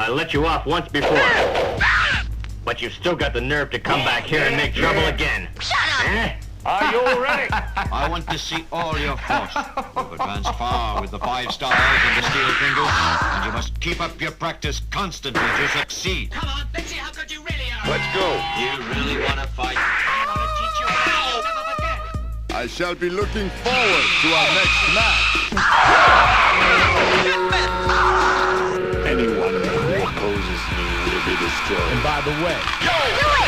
I let you off once before. But you've still got the nerve to come back here and make trouble again. Shut up! Eh? Are you ready? I want to see all your force. You've advanced far with the 5 stars and the steel fingers, and you must keep up your practice constantly to succeed. Come on, let's see how good you really are. Let's go. You really want to fight? I want to teach you how to never forget. I shall be looking forward to our next match. Anyone who opposes me will be destroyed. And by the way, Do it!